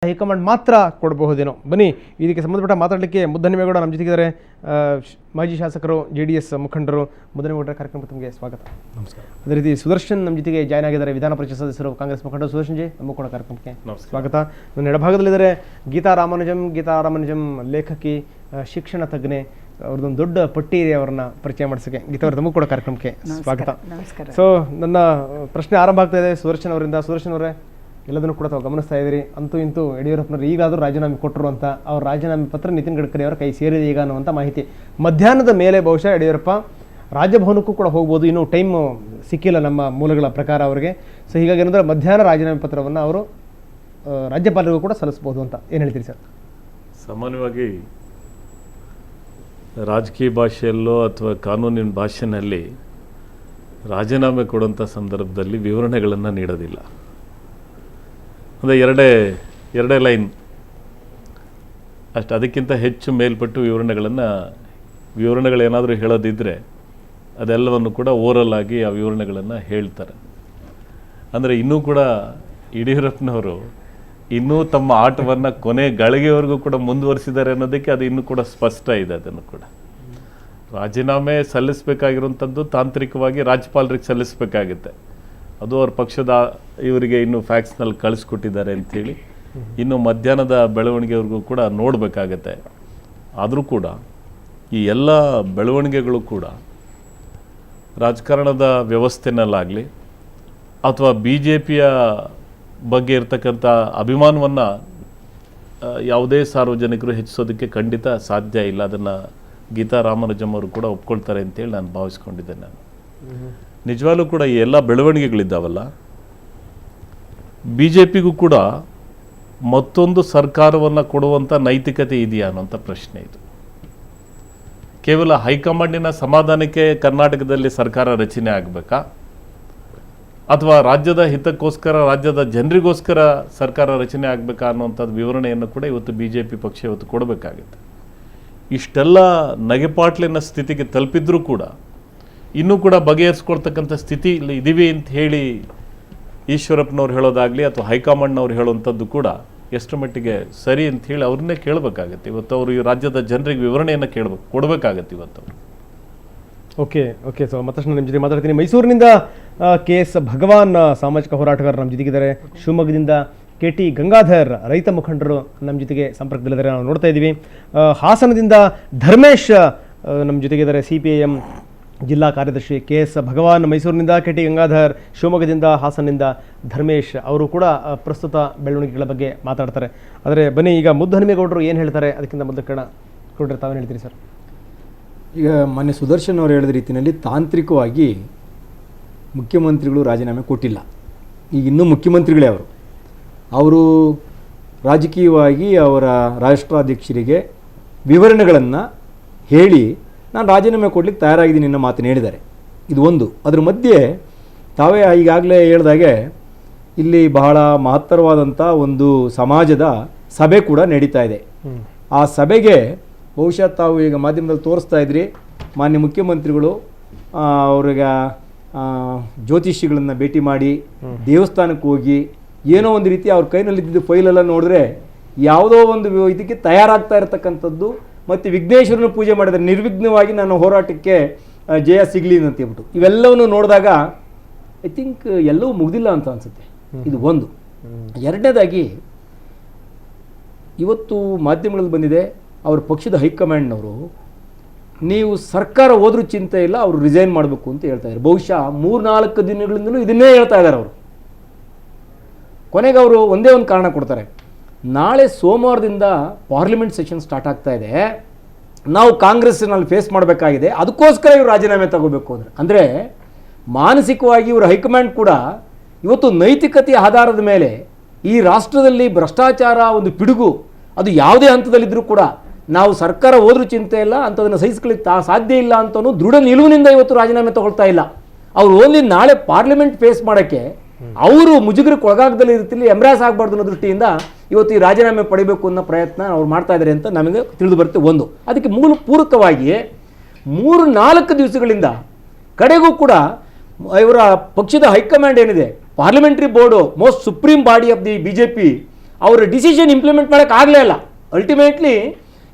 High command ಮಾತ್ರ ಕೊಡಬಹುದೇನೋ. ಬನ್ನಿ, ಇದಕ್ಕೆ ಸಂಬಂಧಪಟ್ಟ ಮಾತಾಡಲಿಕ್ಕೆ ಮುದ್ದಹನುಮೇಗೌಡ ನಮ್ಮ ಜೊತೆಗಿದ್ದಾರೆ. ಮಾಜಿ ಶಾಸಕರು, JDS ಮುಖಂಡರು. ಮುದ್ದಹನುಮೇಗೌಡರ ಕಾರ್ಯಕ್ರಮಕ್ಕೆ ತಮಗೆ ಸ್ವಾಗತ. ನಮಸ್ಕಾರ. ಅದೇ ರೀತಿ ಸುದರ್ಶನ್ ನಮ್ಮ ಜೊತೆಗೆ ಜಾಯ್ನ್ ಆಗಿದ್ದಾರೆ, ವಿಧಾನ ಪರಿಷತ್ ಸದಸ್ಯರು, ಕಾಂಗ್ರೆಸ್ ಮುಖಂಡರು. ಸುದರ್ಶನ್ ಜಿ, ನಮ್ಮ ಕೂಡ ಕಾರ್ಯಕ್ರಮಕ್ಕೆ ಸ್ವಾಗತ. ನನ್ನ ಎಡಭಾಗದಲ್ಲಿದ್ದಾರೆ ಗೀತಾ ರಾಮಾನುಜಂ, ಲೇಖಕಿ, ಶಿಕ್ಷಣ ತಜ್ಞೆ. ಅವ್ರದ್ದೊಂದು ದೊಡ್ಡ ಪಟ್ಟಿ ಇದೆ, ಅವ್ರನ್ನ ಪರಿಚಯ ಮಾಡಿಸೋಕ್ಕೆ. ಗೀತಾ ಅವ್ರ ತಮಗೂ ಕೂಡ ಕಾರ್ಯಕ್ರಮಕ್ಕೆ ಸ್ವಾಗತ. ಸೊ ನನ್ನ ಪ್ರಶ್ನೆ ಆರಂಭ ಆಗ್ತಾ ಇದೆ ಸುದರ್ಶನ್ ಅವರಿಂದ. ಸುದರ್ಶನ್ ಅವರೇ, ಎಲ್ಲದನ್ನು ಕೂಡ ತಾವು ಗಮನಿಸ್ತಾ ಇದ್ದೀರಿ. ಅಂತೂ ಇಂತೂ ಯಡಿಯೂರಪ್ಪನವರು ಈಗಾದರೂ ರಾಜೀನಾಮೆ ಕೊಟ್ಟರು ಅಂತ, ಅವ್ರ ರಾಜೀನಾಮೆ ಪತ್ರ ನಿತಿನ್ ಗಡ್ಕರಿ ಅವರ ಕೈ ಸೇರಿದೆ ಈಗ ಅನ್ನುವಂಥ ಮಾಹಿತಿ. ಮಧ್ಯಾಹ್ನದ ಮೇಲೆ ಬಹುಶಃ ಯಡಿಯೂರಪ್ಪ ರಾಜಭವನಕ್ಕೂ ಕೂಡ ಹೋಗ್ಬೋದು, ಇನ್ನೂ ಟೈಮ್ ಸಿಕ್ಕಿಲ್ಲ ನಮ್ಮ ಮೂಲಗಳ ಪ್ರಕಾರ ಅವರಿಗೆ. ಸೊ ಹೀಗಾಗಿ ಏನಂದರೆ ಮಧ್ಯಾಹ್ನ ರಾಜೀನಾಮೆ ಪತ್ರವನ್ನು ಅವರು ರಾಜ್ಯಪಾಲರಿಗೂ ಕೂಡ ಸಲ್ಲಿಸ್ಬೋದು ಅಂತ ಏನು ಹೇಳ್ತೀರಿ ಸರ್? ಸಾಮಾನ್ಯವಾಗಿ ರಾಜಕೀಯ ಭಾಷೆಯಲ್ಲೋ ಅಥವಾ ಕಾನೂನಿನ ಭಾಷೆಯಲ್ಲಿ ರಾಜೀನಾಮೆ ಕೊಡುವಂಥ ಸಂದರ್ಭದಲ್ಲಿ ವಿವರಣೆಗಳನ್ನು ನೀಡೋದಿಲ್ಲ. ಅಂದರೆ ಎರಡೇ ಲೈನ್ ಅಷ್ಟು, ಅದಕ್ಕಿಂತ ಹೆಚ್ಚು ಮೇಲ್ಪಟ್ಟು ವಿವರಣೆಗಳೇನಾದರೂ ಹೇಳೋದಿದ್ದರೆ ಅದೆಲ್ಲವನ್ನು ಕೂಡ ಓರಲ್ ಆಗಿ ಆ ವಿವರಣೆಗಳನ್ನು ಹೇಳ್ತಾರೆ. ಅಂದರೆ ಇನ್ನೂ ಕೂಡ ಯಡಿಯೂರಪ್ಪನವರು ಇನ್ನೂ ತಮ್ಮ ಆಟವನ್ನು ಕೊನೆ ಗಳಿಗೆವರೆಗೂ ಕೂಡ ಮುಂದುವರಿಸಿದ್ದಾರೆ ಅನ್ನೋದಕ್ಕೆ ಅದು ಇನ್ನೂ ಕೂಡ ಸ್ಪಷ್ಟ ಇದೆ. ಅದನ್ನು ಕೂಡ ರಾಜೀನಾಮೆ ಸಲ್ಲಿಸಬೇಕಾಗಿರುವಂಥದ್ದು ತಾಂತ್ರಿಕವಾಗಿ ರಾಜ್ಯಪಾಲರಿಗೆ ಸಲ್ಲಿಸಬೇಕಾಗುತ್ತೆ. ಅದು ಅವ್ರ ಪಕ್ಷದ ಇವರಿಗೆ ಇನ್ನೂ ಫ್ಯಾಕ್ಸ್ನಲ್ಲಿ ಕಳಿಸ್ಕೊಟ್ಟಿದ್ದಾರೆ ಅಂಥೇಳಿ ಇನ್ನು ಮಧ್ಯಾಹ್ನದ ಬೆಳವಣಿಗೆವರೆಗೂ ಕೂಡ ನೋಡಬೇಕಾಗತ್ತೆ. ಆದರೂ ಕೂಡ ಈ ಎಲ್ಲ ಬೆಳವಣಿಗೆಗಳು ಕೂಡ ರಾಜಕಾರಣದ ವ್ಯವಸ್ಥೆನಲ್ಲಾಗಲಿ ಅಥವಾ BJPಯ ಬಗ್ಗೆ ಇರ್ತಕ್ಕಂಥ ಅಭಿಮಾನವನ್ನು ಯಾವುದೇ ಸಾರ್ವಜನಿಕರು ಹೆಚ್ಚಿಸೋದಕ್ಕೆ ಖಂಡಿತ ಸಾಧ್ಯ ಇಲ್ಲ. ಅದನ್ನು ಗೀತಾ ರಾಮಾನುಜಂ ಅವರು ಕೂಡ ಒಪ್ಕೊಳ್ತಾರೆ ಅಂತೇಳಿ ನಾನು ಭಾವಿಸ್ಕೊಂಡಿದ್ದೇನೆ. ನಾನು ನಿಜವಾಗ್ಲೂ ಕೂಡ ಈ ಎಲ್ಲ ಬೆಳವಣಿಗೆಗಳಿದ್ದಾವಲ್ಲ, BJPಗೂ ಕೂಡ ಮತ್ತೊಂದು ಸರ್ಕಾರವನ್ನು ಕೊಡುವಂಥ ನೈತಿಕತೆ ಇದೆಯಾ ಅನ್ನೋಂಥ ಪ್ರಶ್ನೆ ಇದು. ಕೇವಲ ಹೈಕಮಾಂಡಿನ ಸಮಾಧಾನಕ್ಕೆ ಕರ್ನಾಟಕದಲ್ಲಿ ಸರ್ಕಾರ ರಚನೆ ಆಗಬೇಕಾ, ಅಥವಾ ರಾಜ್ಯದ ಹಿತಕ್ಕೋಸ್ಕರ, ರಾಜ್ಯದ ಜನರಿಗೋಸ್ಕರ ಸರ್ಕಾರ ರಚನೆ ಆಗಬೇಕಾ ಅನ್ನುವಂಥದ್ದು ವಿವರಣೆಯನ್ನು ಕೂಡ ಇವತ್ತು BJP ಪಕ್ಷ ಇವತ್ತು ಕೊಡಬೇಕಾಗುತ್ತೆ. ಇಷ್ಟೆಲ್ಲ ನಗೆಪಾಟ್ಲಿನ ಸ್ಥಿತಿಗೆ ತಲುಪಿದ್ರೂ ಕೂಡ ಇನ್ನೂ ಕೂಡ ಬಗೆಹರಿಸ್ಕೊಳ್ತಕ್ಕಂಥ ಸ್ಥಿತಿ ಇದೀವಿ ಅಂತ ಹೇಳಿ ಈಶ್ವರಪ್ಪನವ್ರು ಹೇಳೋದಾಗಲಿ ಅಥವಾ ಹೈಕಮಾಂಡ್ನವ್ರು ಹೇಳುವಂಥದ್ದು ಕೂಡ ಎಷ್ಟು ಮಟ್ಟಿಗೆ ಸರಿ ಅಂತ ಹೇಳಿ ಅವ್ರನ್ನೇ ಕೇಳಬೇಕಾಗತ್ತೆ. ಇವತ್ತು ಅವರು ಈ ರಾಜ್ಯದ ಜನರಿಗೆ ವಿವರಣೆಯನ್ನು ಕೊಡಬೇಕಾಗತ್ತೆ ಇವತ್ತು ಅವರು. ಓಕೆ ಸೊ ಮತ್ತಷ್ಟು ನಿಮ್ಮ ಜೊತೆ ಮಾತಾಡ್ತೀನಿ. ಮೈಸೂರಿನಿಂದ KS ಭಗವಾನ್, ಸಾಮಾಜಿಕ ಹೋರಾಟಗಾರರು ನಮ್ಮ ಜೊತೆಗಿದ್ದಾರೆ. ಶಿವಮೊಗ್ಗದಿಂದ KT ಗಂಗಾಧರ್, ರೈತ ಮುಖಂಡರು ನಮ್ಮ ಜೊತೆಗೆ ಸಂಪರ್ಕದಲ್ಲಿದ್ದಾರೆ, ನಾವು ನೋಡ್ತಾ ಇದ್ದೀವಿ. ಹಾಸನದಿಂದ ಧರ್ಮೇಶ್ ನಮ್ಮ ಜೊತೆಗಿದ್ದಾರೆ, CPIM ಜಿಲ್ಲಾ ಕಾರ್ಯದರ್ಶಿ. KS ಭಗವಾನ್ ಮೈಸೂರಿನಿಂದ, KT ಗಂಗಾಧರ್ ಶಿವಮೊಗ್ಗದಿಂದ, ಹಾಸನದಿಂದ ಧರ್ಮೇಶ್ ಅವರು ಕೂಡ ಪ್ರಸ್ತುತ ಬೆಳವಣಿಗೆಗಳ ಬಗ್ಗೆ ಮಾತಾಡ್ತಾರೆ. ಆದರೆ ಬನ್ನಿ, ಈಗ ಮುದ್ದಹನುಮೇಗೌಡರು ಏನು ಹೇಳ್ತಾರೆ ಅದಕ್ಕಿಂತ ಮೊದಲು ಕೊಡ್ರೆ ತಾವೇನು ಹೇಳ್ತೀರಿ ಸರ್? ಈಗ ಮೊನ್ನೆ ಸುದರ್ಶನ್ ಅವರು ಹೇಳಿದ ರೀತಿಯಲ್ಲಿ ತಾಂತ್ರಿಕವಾಗಿ ಮುಖ್ಯಮಂತ್ರಿಗಳು ರಾಜೀನಾಮೆ ಕೊಟ್ಟಿಲ್ಲ. ಈಗ ಇನ್ನೂ ಮುಖ್ಯಮಂತ್ರಿಗಳೇ ಅವರು ರಾಜಕೀಯವಾಗಿ ಅವರ ರಾಷ್ಟ್ರಾಧ್ಯಕ್ಷರಿಗೆ ವಿವರಣೆಗಳನ್ನು ಹೇಳಿ ನಾನು ರಾಜೀನಾಮೆ ಕೊಡಲಿಕ್ಕೆ ತಯಾರಾಗಿದ್ದೀನಿ ಅನ್ನೋ ಮಾತನ್ನು ಹೇಳಿದ್ದಾರೆ. ಇದು ಒಂದು. ಅದರ ಮಧ್ಯೆ ತಾವೇ ಈಗಾಗಲೇ ಹೇಳಿದಾಗೆ ಇಲ್ಲಿ ಬಹಳ ಮಹತ್ತರವಾದಂಥ ಒಂದು ಸಮಾಜದ ಸಭೆ ಕೂಡ ನಡೀತಾ ಇದೆ. ಆ ಸಭೆಗೆ ಬಹುಶಃ ತಾವು ಈಗ ಮಾಧ್ಯಮದಲ್ಲಿ ತೋರಿಸ್ತಾ ಇದ್ರಿ, ಮಾನ್ಯ ಮುಖ್ಯಮಂತ್ರಿಗಳು ಅವ್ರಿಗೆ ಜ್ಯೋತಿಷಿಗಳನ್ನು ಭೇಟಿ ಮಾಡಿ ದೇವಸ್ಥಾನಕ್ಕೆ ಹೋಗಿ ಏನೋ ಒಂದು ರೀತಿ ಅವ್ರ ಕೈನಲ್ಲಿದ್ದ ಫೈಲೆಲ್ಲ ನೋಡಿದ್ರೆ ಯಾವುದೋ ಒಂದು ಇದಕ್ಕೆ ತಯಾರಾಗ್ತಾ ಇರತಕ್ಕಂಥದ್ದು, ಮತ್ತು ವಿಘ್ನೇಶ್ವರನ ಪೂಜೆ ಮಾಡಿದರೆ ನಿರ್ವಿಘ್ನವಾಗಿ ನಾನು ಹೋರಾಟಕ್ಕೆ ಜಯ ಸಿಗಲಿ ಅಂತ ಹೇಳ್ಬಿಟ್ಟು ಇವೆಲ್ಲವನ್ನು ನೋಡಿದಾಗ ಐ ಥಿಂಕ್ ಎಲ್ಲವೂ ಮುಗ್ದಿಲ್ಲ ಅಂತ ಅನಿಸುತ್ತೆ. ಇದು ಒಂದು. ಎರಡನೇದಾಗಿ ಇವತ್ತು ಮಾಧ್ಯಮಗಳಲ್ಲಿ ಬಂದಿದೆ, ಅವ್ರ ಪಕ್ಷದ ಹೈಕಮಾಂಡ್ನವರು ನೀವು ಸರ್ಕಾರ ಹೋದ್ರೂ ಚಿಂತೆ ಇಲ್ಲ, ಅವರು ರಿಸೈನ್ ಮಾಡಬೇಕು ಅಂತ ಹೇಳ್ತಾ ಇದ್ದಾರೆ. ಬಹುಶಃ 3-4 ದಿನಗಳಿಂದಲೂ ಇದನ್ನೇ ಹೇಳ್ತಾ ಇದ್ದಾರೆ ಅವರು. ಕೊನೆಗೆ ಅವರು ಒಂದೇ ಒಂದು ಕಾರಣ ಕೊಡ್ತಾರೆ, ನಾಳೆ ಸೋಮವಾರದಿಂದ ಪಾರ್ಲಿಮೆಂಟ್ ಸೆಷನ್ ಸ್ಟಾರ್ಟ್ ಆಗ್ತಾ ಇದೆ, ನಾವು ಕಾಂಗ್ರೆಸ್ನಲ್ಲಿ ಫೇಸ್ ಮಾಡಬೇಕಾಗಿದೆ, ಅದಕ್ಕೋಸ್ಕರ ಇವರು ರಾಜೀನಾಮೆ ತಗೋಬೇಕು ಅಂದರೆ ಮಾನಸಿಕವಾಗಿ ಇವರು ಹೈಕಮಾಂಡ್ ಕೂಡ ಇವತ್ತು ನೈತಿಕತೆಯ ಆಧಾರದ ಮೇಲೆ ಈ ರಾಷ್ಟ್ರದಲ್ಲಿ ಭ್ರಷ್ಟಾಚಾರ ಒಂದು ಪಿಡುಗು ಅದು ಯಾವುದೇ ಹಂತದಲ್ಲಿದ್ದರೂ ಕೂಡ ನಾವು ಸರ್ಕಾರ ಹೋದ್ರೂ ಚಿಂತೆ ಇಲ್ಲ, ಅಂಥದನ್ನು ಸಹಿಸ್ಕೊಳ್ಳಿಕ್ಕೆ ಸಾಧ್ಯ ಇಲ್ಲ ಅಂತನೂ ದೃಢ ನಿಲುವಿನಿಂದ ಇವತ್ತು ರಾಜೀನಾಮೆ ತಗೊಳ್ತಾ ಇಲ್ಲ. ಅವರು ಓನ್ಲಿ ನಾಳೆ ಪಾರ್ಲಿಮೆಂಟ್ ಫೇಸ್ ಮಾಡೋಕ್ಕೆ ಅವರು ಮುಜುಗರಕ್ಕೆ ಒಳಗಾಗದಲ್ಲಿ ರೀತಿಯಲ್ಲಿ ಎಂಬ್ರಾಸ್ ಆಗಬಾರ್ದು ಅನ್ನೋ ದೃಷ್ಟಿಯಿಂದ ಇವತ್ತು ಈ ರಾಜೀನಾಮೆ ಪಡಿಬೇಕು ಅನ್ನೋ ಪ್ರಯತ್ನ ಅವ್ರು ಮಾಡ್ತಾ ಇದ್ದಾರೆ ಅಂತ ನಮಗೆ ತಿಳಿದು ಬರುತ್ತೆ. ಒಂದು. ಅದಕ್ಕೆ ಪೂರಕವಾಗಿ 3-4 ದಿವಸಗಳಿಂದ ಕಡೆಗೂ ಕೂಡ ಇವರ ಪಕ್ಷದ ಹೈಕಮಾಂಡ್ ಏನಿದೆ, parliamentary board, most supreme body of the BJP, ಅವರ ಡಿಸಿಷನ್ ಇಂಪ್ಲಿಮೆಂಟ್ ಮಾಡೋಕ್ಕಾಗಲೇ ಇಲ್ಲ. ಅಲ್ಟಿಮೇಟ್ಲಿ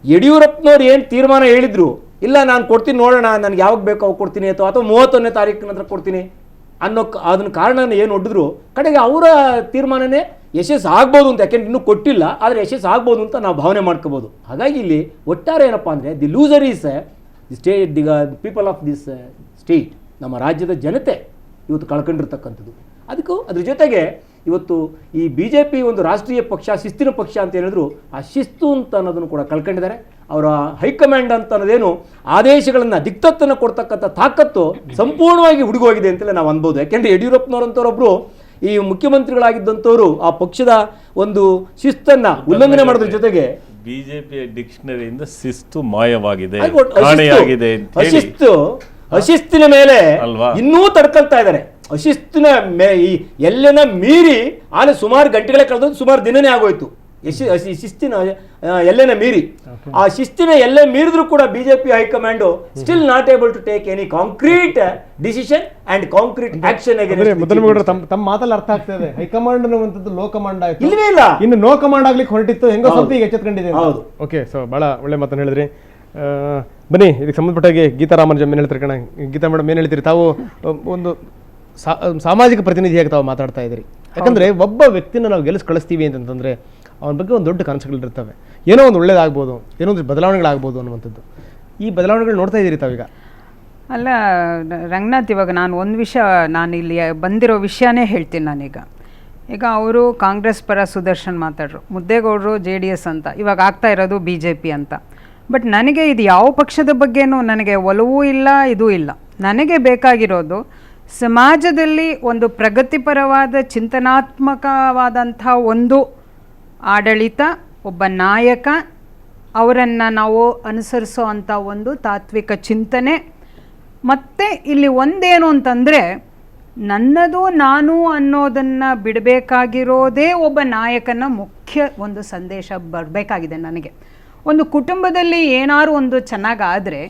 ಯಡಿಯೂರಪ್ಪನವ್ರು ಏನು ತೀರ್ಮಾನ ಹೇಳಿದ್ರು, ಇಲ್ಲ ನಾನು ಕೊಡ್ತೀನಿ ನೋಡೋಣ, ನನಗೆ ಯಾವಾಗ ಬೇಕೋ ಅವಾಗ ಕೊಡ್ತೀನಿ ಅಥವಾ 31ನೇ ತಾರೀಕು ನಂತರ ಕೊಡ್ತೀನಿ ಅದನ್ನ ಕಾರಣ ಏನು ಒಡ್ಡಿದ್ರು, ಕಡೆಗೆ ಅವರ ತೀರ್ಮಾನನೇ ಯಶಸ್ಸು ಆಗ್ಬೋದು ಅಂತ. ಯಾಕೆಂದ್ರೆ ಇನ್ನೂ ಕೊಟ್ಟಿಲ್ಲ, ಆದರೆ ಯಶಸ್ಸು ಆಗ್ಬೋದು ಅಂತ ನಾವು ಭಾವನೆ ಮಾಡ್ಕೋಬೋದು. ಹಾಗಾಗಿ ಇಲ್ಲಿ ಒಟ್ಟಾರೆ ಏನಪ್ಪ ಅಂದರೆ the loser is the state, the people of this state, ನಮ್ಮ ರಾಜ್ಯದ ಜನತೆ ಇವತ್ತು ಕಳ್ಕೊಂಡಿರ್ತಕ್ಕಂಥದ್ದು. ಅದ್ರ ಜೊತೆಗೆ ಇವತ್ತು ಈ BJP ಒಂದು ರಾಷ್ಟ್ರೀಯ ಪಕ್ಷ, ಶಿಸ್ತಿನ ಪಕ್ಷ ಅಂತ ಹೇಳಿದ್ರು, ಆ ಶಿಸ್ತು ಅಂತ ಅನ್ನೋದನ್ನು ಕೂಡ ಕಳ್ಕೊಂಡಿದ್ದಾರೆ. ಅವರ ಹೈಕಮಾಂಡ್ ಅಂತ ಅನ್ನೋದೇನು ಆದೇಶಗಳನ್ನು ದಿಕ್ತತ್ತನ್ನು ಕೊಡ್ತಕ್ಕಂಥ ತಾಕತ್ತು ಸಂಪೂರ್ಣವಾಗಿ ಹುಡುಗೋಗಿದೆ ಅಂತಲೇ ನಾವು ಅನ್ಬೋದು. ಯಾಕೆಂದರೆ ಯಡಿಯೂರಪ್ಪನವರಂಥವ್ರೊಬ್ಬರು ಈ ಮುಖ್ಯಮಂತ್ರಿಗಳಾಗಿದ್ದಂಥವ್ರು ಆ ಪಕ್ಷದ ಒಂದು ಶಿಸ್ತನ್ನು ಉಲ್ಲಂಘನೆ ಮಾಡೋದ್ರ ಜೊತೆಗೆ ಬಿಜೆಪಿಯ ಡಿಕ್ಷನರಿಯಿಂದ ಶಿಸ್ತು ಮಾಯವಾಗಿದೆ, ಅಶಿಸ್ತಿನ ಮೇಲೆ ಇನ್ನೂ ತಡ್ಕೊಳ್ತಾ ಇದ್ದಾರೆ. ಅಶಿಸ್ತಿನ ಎಲ್ಲೆನ ಮೀರಿ ಆಲೆ ಸುಮಾರು ಗಂಟೆಗಳೇ ಕಳೆದು ಸುಮಾರು ದಿನನೇ ಆಗೋಯ್ತು. ಶಿಸ್ತಿನ ಎಲ್ಲೆನ ಮೀರಿ, ಆ ಶಿಸ್ತಿನ ಎಲ್ಲೇ ಮೀರಿದ್ರು ಕೂಡ BJP high command still not able to take any concrete decision and concrete action. ತಮ್ಮ ಮಾತಲ್ಲಿ ಅರ್ಥ ಆಗ್ತದೆ, ಹೈಕಮಾಂಡ್ ಅನ್ನುವಂಥದ್ದು ಲೋ ಕಮಾಂಡ್ ಆಯ್ತು, ಇಲ್ವೇ ಇಲ್ಲ, ಇನ್ನು ನೋ ಕಮಾಂಡ್ ಆಗ್ಲಿಕ್ಕೆ ಹೊರಟಿತ್ತು, ಹೆಂಗೋ ಸ್ವಲ್ಪ ಈಗ ಎಚ್ಚೆತ್ಕೊಂಡಿದೆ. ಹೌದು, ಓಕೆ. ಸೊ ಬಹಳ ಒಳ್ಳೆ ಮಾತನ್ನು ಹೇಳಿದ್ರಿ. ಬನ್ನಿ ಇದಕ್ಕೆ ಸಂಬಂಧಪಟ್ಟಾಗೆ ಗೀತಾ ರಾಮನುಜಮ್ ಏನು ಹೇಳ್ತಾರೆ ಕಣ? ಗೀತಾ ಮೇಡಮ್ ಏನು ಹೇಳ್ತೀರಿ? ತಾವು ಒಂದು ಸಾಮಾಜಿಕ ಪ್ರತಿನಿಧಿಯಾಗಿ ತಾವು ಮಾತಾಡ್ತಾ ಇದ್ದೀರಿ. ಯಾಕಂದ್ರೆ ಒಬ್ಬ ವ್ಯಕ್ತಿನ ನಾವು ಗೆಲ್ಲಿಸಿ ಕಳಿಸ್ತೀವಿ ಅಂತಂದ್ರೆ ಅವನ ಬಗ್ಗೆ ಒಂದು ದೊಡ್ಡ ಕನಸುಗಳಿರ್ತವೆ, ಏನೋ ಒಂದು ಒಳ್ಳೇದಾಗ್ಬೋದು, ಏನೋ ಒಂದು ಬದಲಾವಣೆಗಳಾಗ್ಬೋದು ಅನ್ನುವಂಥದ್ದು. ಈ ಬದಲಾವಣೆಗಳು ನೋಡ್ತಾ ಇದ್ದೀರಿ ತಾವೀಗ? ಅಲ್ಲ ರಂಗನಾಥ್, ಇವಾಗ ನಾನು ಒಂದು ವಿಷಯ, ನಾನು ಇಲ್ಲಿ ಬಂದಿರೋ ವಿಷಯನೇ ಹೇಳ್ತೀನಿ. ಈಗ ಅವರು ಕಾಂಗ್ರೆಸ್ ಪರ ಸುದರ್ಶನ್ ಮಾತಾಡ್ರು, ಮುದ್ದೇಗೌಡರು JDS ಅಂತ, ಇವಾಗ ಆಗ್ತಾ ಇರೋದು BJP ಅಂತ. ಬಟ್ ನನಗೆ ಇದು ಯಾವ ಪಕ್ಷದ ಬಗ್ಗೆನೂ ನನಗೆ ಒಲವೂ ಇಲ್ಲ, ಇದೂ ಇಲ್ಲ. ನನಗೆ ಬೇಕಾಗಿರೋದು ಸಮಾಜದಲ್ಲಿ ಒಂದು ಪ್ರಗತಿಪರವಾದ ಚಿಂತನಾತ್ಮಕವಾದಂಥ ಒಂದು ಆಡಳಿತ, ಒಬ್ಬ ನಾಯಕ, ಅವರನ್ನು ನಾವು ಅನುಸರಿಸೋ ಅಂಥ ಒಂದು ತಾತ್ವಿಕ ಚಿಂತನೆ. ಮತ್ತು ಇಲ್ಲಿ ಒಂದೇನು ಅಂತಂದರೆ, ನನ್ನದು ನಾನು ಅನ್ನೋದನ್ನು ಬಿಡಬೇಕಾಗಿರೋದೇ ಒಬ್ಬ ನಾಯಕನ ಮುಖ್ಯ ಒಂದು ಸಂದೇಶ ಬರಬೇಕಾಗಿದೆ. ನನಗೆ ಒಂದು ಕುಟುಂಬದಲ್ಲಿ ಏನಾದ್ರು ಒಂದು ಚೆನ್ನಾಗಾದರೆ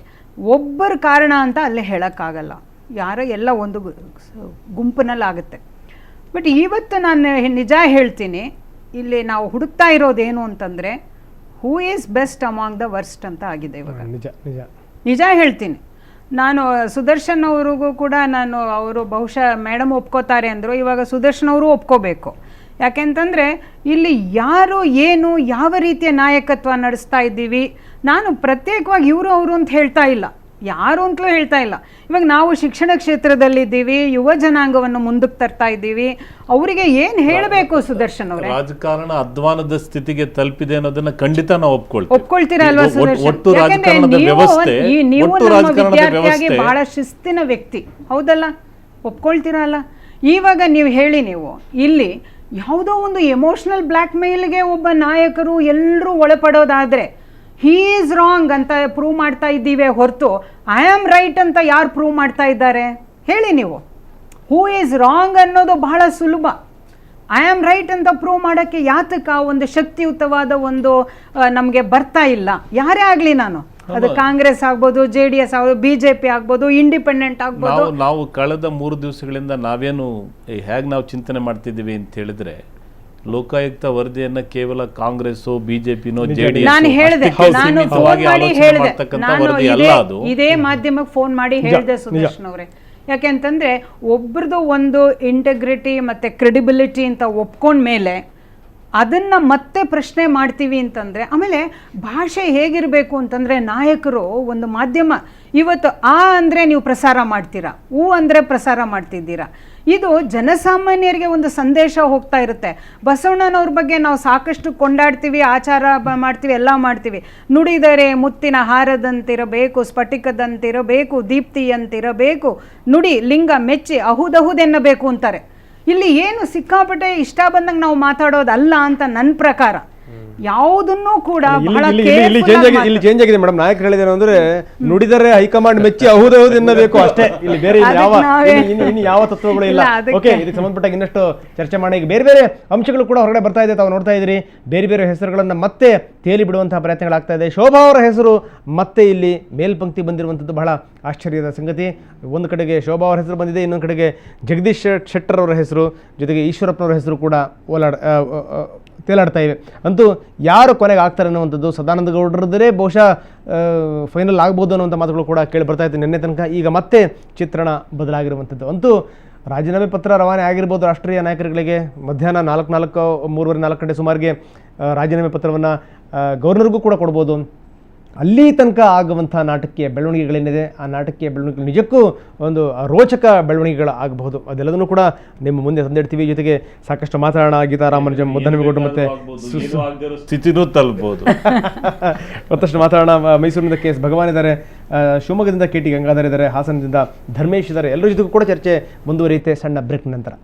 ಒಬ್ಬರ ಕಾರಣ ಅಂತ ಅಲ್ಲೇ ಹೇಳೋಕ್ಕಾಗಲ್ಲ, ಯಾರೋ ಎಲ್ಲ ಒಂದು ಗುಂಪಿನಲ್ಲಾಗುತ್ತೆ. ಬಟ್ ಇವತ್ತು ನಾನು ನಿಜ ಹೇಳ್ತೀನಿ, ಇಲ್ಲಿ ನಾವು ಹುಡುಕ್ತಾ ಇರೋದೇನು ಅಂತಂದರೆ who is best among the worst ಅಂತ ಆಗಿದೆ ಇವಾಗ. ನಿಜ ಹೇಳ್ತೀನಿ. ನಾನು ಸುದರ್ಶನ್ ಅವ್ರಿಗೂ ಕೂಡ ಅವರು ಬಹುಶಃ ಮೇಡಮ್ ಒಪ್ಕೋತಾರೆ ಅಂದರು, ಇವಾಗ ಸುದರ್ಶನ್ ಅವರು ಒಪ್ಕೋಬೇಕು. ಯಾಕೆಂತಂದರೆ ಇಲ್ಲಿ ಯಾರು ಏನು ಯಾವ ರೀತಿಯ ನಾಯಕತ್ವ ನಡೆಸ್ತಾ ಇದ್ದೀವಿ, ನಾನು ಪ್ರತ್ಯೇಕವಾಗಿ ಇವರು ಅವರು ಅಂತ ಹೇಳ್ತಾ ಇಲ್ಲ, ಯಾರು ಅಂತಲೂ ಹೇಳ್ತಾ ಇಲ್ಲ. ಇವಾಗ ನಾವು ಶಿಕ್ಷಣ ಕ್ಷೇತ್ರದಲ್ಲಿದ್ದೀವಿ, ಯುವ ಜನಾಂಗವನ್ನು ಮುಂದಕ್ಕೆ ತರ್ತಾ ಇದ್ದೀವಿ, ಅವರಿಗೆ ಏನು ಹೇಳಬೇಕು ಸುದರ್ಶನ್ ಅವರೇ? ರಾಜಕಾರಣ ಅಧ್ವಾನದ ಸ್ಥಿತಿಗೆ ತಲುಪಿದೆ ಅನ್ನೋದನ್ನ ಖಂಡಿತ ನಾವು ಒಪ್ಕೊಳ್ತೀರಾ ಅಲ್ವಾ ಸುದರ್ಶನ್? ನೀವು ನಮ್ಮ ವಿದ್ಯಾರ್ಥಿಯಾಗಿ ಬಹಳ ಶಿಸ್ತಿನ ವ್ಯಕ್ತಿ, ಹೌದಲ್ಲ? ಒಪ್ಕೊಳ್ತೀರಾ ಅಲ್ಲ? ಇವಾಗ ನೀವು ಹೇಳಿ, ನೀವು ಇಲ್ಲಿ ಯಾವುದೋ ಒಂದು ಎಮೋಷನಲ್ ಬ್ಲ್ಯಾಕ್ ಮೇಲ್ಗೆ ಒಬ್ಬ ನಾಯಕರು ಎಲ್ಲರೂ ಒಳಪಡೋದಾದರೆ ಹೀ ಈಸ್ ರಾಂಗ್ ಅಂತ ಪ್ರೂವ್ ಮಾಡ್ತಾ ಇದ್ದೀವಿ ಹೊರತು ಐ ಆಮ್ ರೈಟ್ ಅಂತ ಯಾರು ಪ್ರೂವ್ ಮಾಡ್ತಾ ಇದ್ದಾರೆ ಹೇಳಿ ನೀವು? ಹೂ ಈಸ್ ರಾಂಗ್ ಅನ್ನೋದು ಬಹಳ ಸುಲಭ. ಐ ಆಮ್ ರೈಟ್ ಅಂತ ಪ್ರೂವ್ ಮಾಡೋಕ್ಕೆ ಯಾತಕ ಒಂದು ಶಕ್ತಿಯುತವಾದ ಒಂದು ನಮಗೆ ಬರ್ತಾ ಇಲ್ಲ. ಯಾರೇ ಆಗಲಿ, ನಾನು ಅದು ಕಾಂಗ್ರೆಸ್ ಆಗ್ಬೋದು, JDS ಆಗ್ಬೋದು, BJP ಆಗ್ಬೋದು, ಇಂಡಿಪೆಂಡೆಂಟ್ ಆಗ್ಬೋದು. ನಾವು ಕಳೆದ 3 ದಿವಸಗಳಿಂದ ನಾವೇನು ಹೇಗೆ ನಾವು ಚಿಂತನೆ ಮಾಡ್ತಿದ್ದೀವಿ ಅಂತ ಹೇಳಿದ್ರೆ, ಲೋಕಾಯುಕ್ತ ವರದಿಯನ್ನ ಕೇವಲ ಕಾಂಗ್ರೆಸ್ BJPನೋ JDS ನಾನು ಹೇಳಿದೆ, ನಾನು ಫೋನ್ ಮಾಡಿ ಹೇಳಿದೆ, ನಾನು ಇದೇ ಮಾಧ್ಯಮಕ್ಕೆ ಫೋನ್ ಮಾಡಿ ಹೇಳಿದೆ ಸುದರ್ಶನ್ ಅವರೇ. ಯಾಕೆಂತಂದ್ರೆ ಒಬ್ರದ್ದು ಒಂದು ಇಂಟೆಗ್ರಿಟಿ ಮತ್ತು ಕ್ರೆಡಿಬಿಲಿಟಿ ಅಂತ ಒಪ್ಕೊಂಡ್ಮೇಲೆ ಅದನ್ನು ಮತ್ತೆ ಪ್ರಶ್ನೆ ಮಾಡ್ತೀವಿ ಅಂತಂದರೆ, ಆಮೇಲೆ ಭಾಷೆ ಹೇಗಿರಬೇಕು ಅಂತಂದರೆ, ನಾಯಕರು ಒಂದು ಮಾಧ್ಯಮ ಇವತ್ತು ಆ ಅಂದರೆ ನೀವು ಪ್ರಸಾರ ಮಾಡ್ತೀರಾ, ಊ ಅಂದರೆ ಪ್ರಸಾರ ಮಾಡ್ತಿದ್ದೀರಾ. ಇದು ಜನಸಾಮಾನ್ಯರಿಗೆ ಒಂದು ಸಂದೇಶ ಹೋಗ್ತಾ ಇರುತ್ತೆ. ಬಸವಣ್ಣನವ್ರ ಬಗ್ಗೆ ನಾವು ಸಾಕಷ್ಟು ಕೊಂಡಾಡ್ತೀವಿ, ಆಚಾರ ಮಾಡ್ತೀವಿ, ಎಲ್ಲ ಮಾಡ್ತೀವಿ. ನುಡಿದರೆ ಮುತ್ತಿನ ಹಾರದಂತಿರಬೇಕು, ಸ್ಫಟಿಕದಂತಿರಬೇಕು, ದೀಪ್ತಿಯಂತಿರಬೇಕು, ನುಡಿ ಲಿಂಗ ಮೆಚ್ಚಿ ಅಹುದಹುದೆನ್ನಬೇಕು ಅಂತಾರೆ. ಇಲ್ಲಿ ಏನು ಸಿಕ್ಕಾಪಟ್ಟೆ ಇಷ್ಟ ಬಂದಂಗೆ ನಾವು ಮಾತಾಡೋದಲ್ಲ ಅಂತ ನನ್ನ ಪ್ರಕಾರ. ಯಾವುದನ್ನು ಕೂಡ ಇಲ್ಲಿ ಚೇಂಜ್ ಆಗಿದೆ ಮೇಡಮ್. ನಾಯಕರು ಹೇಳಿದೇನು ಅಂದ್ರೆ, ನುಡಿದರೆ ಹೈಕಮಾಂಡ್ ಮೆಚ್ಚಿ ಹೌದೌದು ಎನ್ನಬೇಕು ಅಷ್ಟೇ, ಇಲ್ಲಿ ಬೇರೆ ಇನ್ನು ಯಾವ ತತ್ವಗಳು ಇಲ್ಲ. ಓಕೆ, ಇದಕ್ಕೆ ಸಂಬಂಧಪಟ್ಟಾಗ ಇನ್ನಷ್ಟು ಚರ್ಚೆ ಮಾಡಿ. ಈಗ ಬೇರೆ ಬೇರೆ ಅಂಶಗಳು ಕೂಡ ಹೊರಗಡೆ ಬರ್ತಾ ಇದೆ, ತಾವು ನೋಡ್ತಾ ಇದ್ದೀರಿ. ಬೇರೆ ಬೇರೆ ಹೆಸರುಗಳನ್ನ ಮತ್ತೆ ತೇಲಿ ಬಿಡುವಂತಹ ಪ್ರಯತ್ನಗಳಾಗ್ತಾ ಇದೆ. ಶೋಭಾ ಅವರ ಹೆಸರು ಮತ್ತೆ ಇಲ್ಲಿ ಮೇಲ್ಪಂಕ್ತಿ ಬಂದಿರುವಂಥದ್ದು ಬಹಳ ಆಶ್ಚರ್ಯದ ಸಂಗತಿ. ಒಂದು ಕಡೆಗೆ ಶೋಭಾ ಅವರ ಹೆಸರು ಬಂದಿದೆ, ಇನ್ನೊಂದು ಕಡೆಗೆ ಜಗದೀಶ್ ಶೆಟ್ಟರ್ ಅವರ ಹೆಸರು, ಜೊತೆಗೆ ಈಶ್ವರಪ್ಪನವರ ಹೆಸರು ಕೂಡ ತೇಲಾಡ್ತಾ ಇವೆ. ಅಂತೂ ಯಾರು ಕೊನೆಗೆ ಆಗ್ತಾರೆ ಅನ್ನುವಂಥದ್ದು ಸದಾನಂದ ಗೌಡರದ್ದೇ ಬಹುಶಃ ಫೈನಲ್ ಆಗ್ಬೋದು ಅನ್ನುವಂಥ ಮಾತುಗಳು ಕೂಡ ಕೇಳಿ ಬರ್ತಾ ಇತ್ತು ನಿನ್ನೆ ತನಕ. ಈಗ ಮತ್ತೆ ಚಿತ್ರಣ ಬದಲಾಗಿರುವಂಥದ್ದು. ಅಂತೂ ರಾಜೀನಾಮೆ ಪತ್ರ ರವಾನೆ ಆಗಿರ್ಬೋದು ರಾಷ್ಟ್ರೀಯ ನಾಯಕರುಗಳಿಗೆ. ಮಧ್ಯಾಹ್ನ 3:45 ಗಂಟೆ ಸುಮಾರಿಗೆ ರಾಜೀನಾಮೆ ಪತ್ರವನ್ನು ಗವರ್ನರ್ಗೂ ಕೂಡ ಕೊಡ್ಬೋದು. ಅಲ್ಲಿ ತನಕ ಆಗುವಂಥ ನಾಟಕೀಯ ಬೆಳವಣಿಗೆಗಳೇನಿದೆ ಆ ನಾಟಕೀಯ ಬೆಳವಣಿಗೆಗಳು ನಿಜಕ್ಕೂ ಒಂದು ರೋಚಕ ಬೆಳವಣಿಗೆಗಳು ಆಗಬಹುದು. ಅದೆಲ್ಲದನ್ನು ಕೂಡ ನಿಮ್ಮ ಮುಂದೆ ತಂದಿಡ್ತೀವಿ. ಜೊತೆಗೆ ಸಾಕಷ್ಟು ಮಾತಾಡೋಣ. ಗೀತಾ ರಾಮಾನುಜಂ, ಮುದ್ದನಮೇಗೌಡರು ಮತ್ತೆ ಸ್ಥಿತಿನೂ ತಲುಪಬಹುದು. ಮತ್ತಷ್ಟು ಮಾತಾಡೋಣ. ಮೈಸೂರಿನಿಂದ KS ಭಗವಾನ್ ಇದ್ದಾರೆ, ಶಿವಮೊಗ್ಗದಿಂದ KT ಗಂಗಾಧರ್ ಇದ್ದಾರೆ, ಹಾಸನದಿಂದ ಧರ್ಮೇಶ್ ಇದ್ದಾರೆ. ಎಲ್ಲರ ಜೊತೆಗೂ ಕೂಡ ಚರ್ಚೆ ಮುಂದುವರಿಯುತ್ತೆ ಸಣ್ಣ ಬ್ರೇಕ್ ನಂತರ.